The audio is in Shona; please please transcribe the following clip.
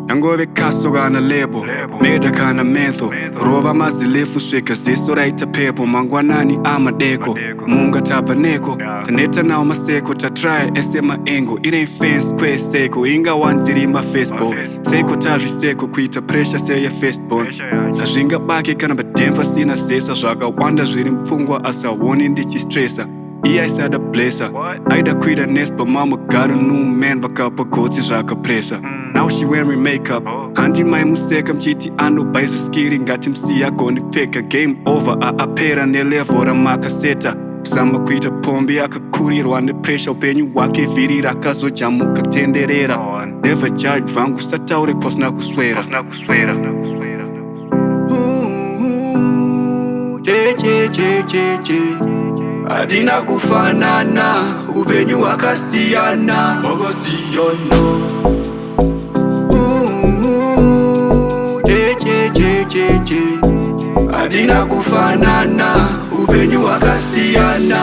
Yangove kaso gana lebo Meda kana mentho Rova mazilefu sheka ziso raita pepo Mangwanani ama deko Munga tabaneko Taneta na maseko Tatry esema engo It ain't fence kwe seko Inga wanziri ma Facebook Seko tariseko Kuita pressure seya fistbone Tajinga bake kana badempa sina sesa Zaka wanda zviri mpfungwa asa woni ndichi stressa I said a blazer Aida quit a nest but mama got a new man Vakapa kotsi zaka pressa Now she wearing makeup Handi mai museka mchiti ano baizo skiri Ngati msiya goni peka Game over apera nelevora makaseta Kusamba kuita pombi akakurirwa ne pressure Upenyu wake virira kazojamuka tenderera Never judge vangu sataure kosna kuswera Adina kufanana Upenyu Hwakasiyana Adina kufanana Upenyu Hwakasiyana